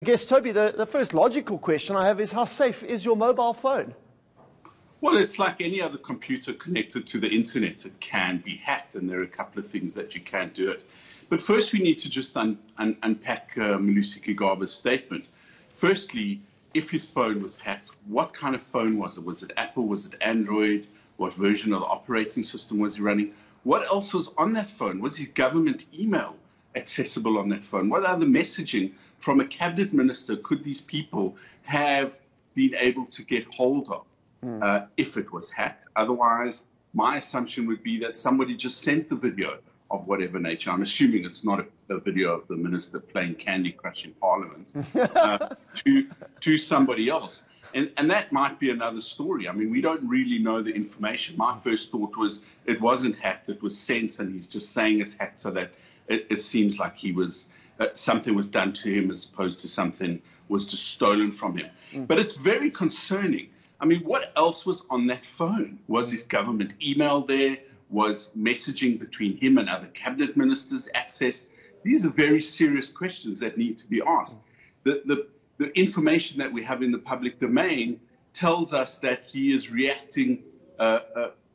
I guess, Toby, the first logical question I have is, how safe is your mobile phone? Well, it's like any other computer connected to the internet. It can be hacked, and there are a couple of things that you can do it. But first, we need to just unpack Malusi Gigaba's statement. Firstly, if his phone was hacked, what kind of phone was it? Was it Apple? Was it Android? What version of the operating system was he running? What else was on that phone? Was his government email accessible on that phone? What other messaging from a cabinet minister could these people have been able to get hold of if it was hacked? Otherwise, my assumption would be that somebody just sent the video of whatever nature. I'm assuming it's not a video of the minister playing Candy Crush in Parliament to somebody else. And that might be another story. I mean, we don't really know the information. My first thought was it wasn't hacked, it was sent, and he's just saying it's hacked so that it seems like he was something was done to him as opposed to something was just stolen from him. But it's very concerning. I mean, what else was on that phone? Was his government email there? Was messaging between him and other cabinet ministers accessed? These are very serious questions that need to be asked. The information that we have in the public domain tells us that he is reacting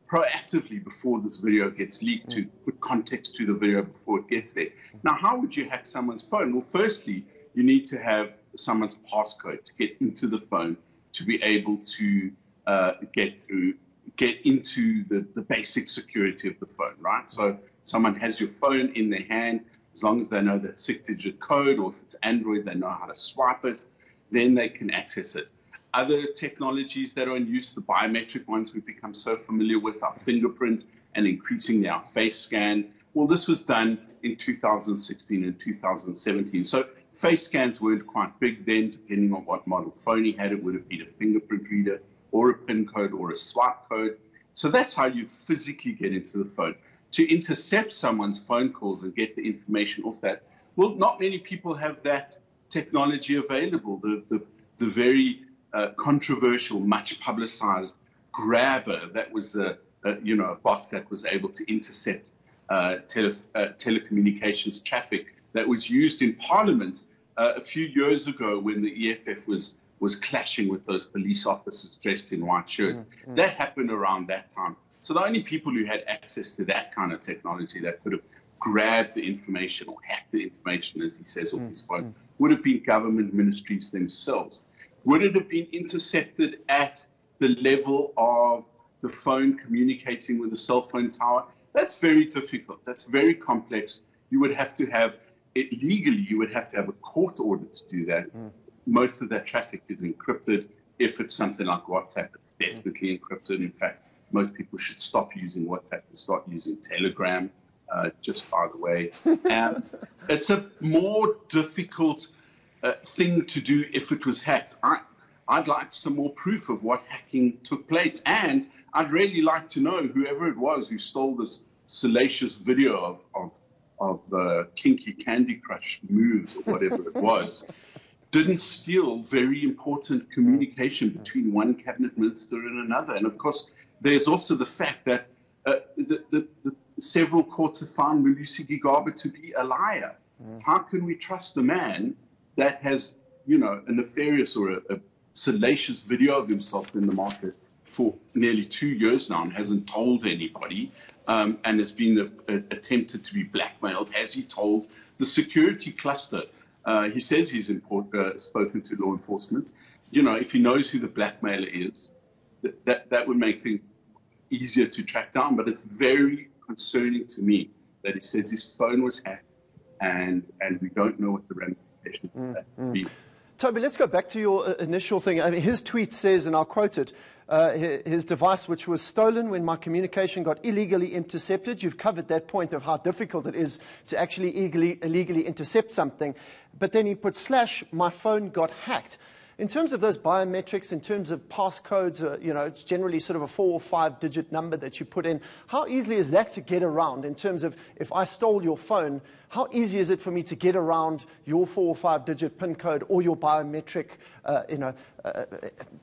proactively before this video gets leaked, to put context to the video before it gets there. Now, how would you hack someone's phone? Well, firstly, you need to have someone's passcode to get into the phone to be able to get into the basic security of the phone, right? So someone has your phone in their hand, as long as they know that 6-digit code, or if it's Android, they know how to swipe it, then they can access it. Other technologies that are in use, the biometric ones we've become so familiar with, our fingerprint and increasingly our face scan. Well, this was done in 2016 and 2017. So face scans weren't quite big then. Depending on what model phone he had, it would have been a fingerprint reader or a PIN code or a swipe code. So that's how you physically get into the phone. To intercept someone's phone calls and get the information off that, well, not many people have that technology available. The very controversial, much publicized Grabber, that was a bot that was able to intercept telecommunications traffic that was used in Parliament a few years ago when the EFF was clashing with those police officers dressed in white shirts. That happened around that time. So the only people who had access to that kind of technology that could have grabbed the information or hacked the information, as he says, off his phone, would have been government ministries themselves. Would it have been intercepted at the level of the phone communicating with the cell phone tower? That's very difficult. That's very complex. You would have to have it legally. You would have to have a court order to do that. Most of that traffic is encrypted. If it's something like WhatsApp, it's definitely encrypted. In fact, most people should stop using WhatsApp and start using Telegram, just by the way. It's a more difficult thing to do if it was hacked. I'd like some more proof of what hacking took place. And I'd really like to know whoever it was who stole this salacious video of kinky Candy Crush moves or whatever it was, didn't steal very important communication between one cabinet minister and another. And of course, there's also the fact that the several courts have found Malusi Gigaba to be a liar. How can we trust a man that has, a nefarious or a salacious video of himself in the market for nearly 2 years now and hasn't told anybody, and has been attempted to be blackmailed? Has he told the security cluster? He says he's spoken to law enforcement. If he knows who the blackmailer is, that would make things easier to track down. But it's very concerning to me that he says his phone was hacked and we don't know what the ramifications of that would be. Toby, let's go back to your initial thing. I mean, his tweet says, and I'll quote it, his device which was stolen when my communication got illegally intercepted. You've covered that point of how difficult it is to actually illegally intercept something. But then he put / my phone got hacked. In terms of those biometrics, in terms of passcodes, it's generally sort of a 4 or 5 digit number that you put in. How easily is that to get around in terms of if I stole your phone, how easy is it for me to get around your 4 or 5 digit PIN code or your biometric,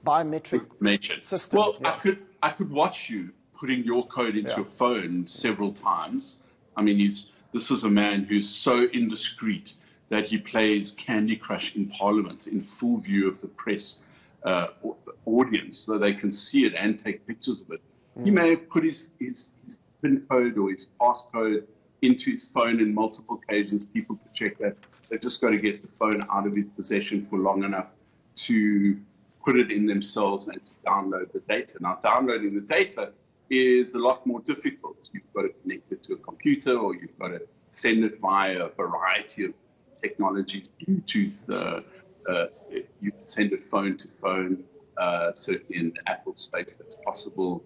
biometric system? Well, yeah. I could watch you putting your code into your phone several times. I mean, this is a man who's so indiscreet that he plays Candy Crush in Parliament in full view of the press audience so they can see it and take pictures of it. He may have put his PIN code or his passcode into his phone in multiple occasions. People could check that. They've just got to get the phone out of his possession for long enough to put it in themselves and to download the data. Now, downloading the data is a lot more difficult. You've got to connect it to a computer, or you've got to send it via a variety of technologies, Bluetooth. You can send it phone to phone. Certainly in the Apple space, that's possible.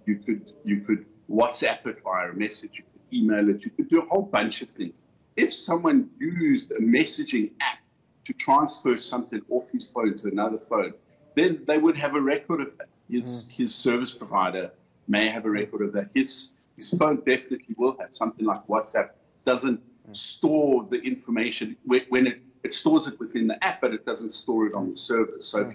You could WhatsApp it via a message. You could email it. You could do a whole bunch of things. If someone used a messaging app to transfer something off his phone to another phone, then they would have a record of that. His service provider may have a record of that. His phone definitely will have. Something like WhatsApp doesn't store the information when it stores it within the app, but it doesn't store it on the server. So if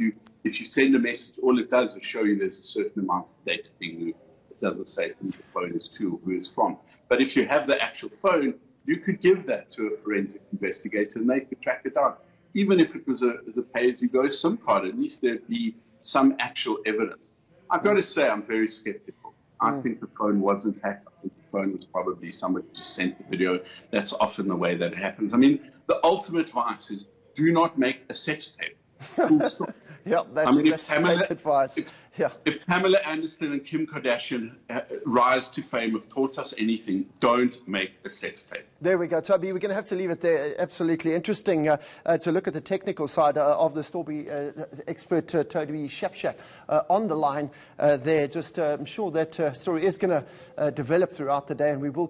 you send a message, all it does is show you there's a certain amount of data being moved. It doesn't say who the phone is to or who it's from. But if you have the actual phone, you could give that to a forensic investigator and they could track it down. Even if it was a pay-as-you-go SIM card, at least there'd be some actual evidence. I've got to say I'm very skeptical. I think the phone wasn't hacked. I think the phone was probably somebody just sent the video. That's often the way that it happens. I mean, the ultimate advice is do not make a sex tape. Full stop. Yep, that's great advice. If Pamela Anderson and Kim Kardashian rise to fame have taught us anything, don't make a sex tape. There we go, Toby. We're going to have to leave it there. Absolutely interesting to look at the technical side of the story. Expert Toby Shapshak on the line there. I'm sure that story is going to develop throughout the day, and we will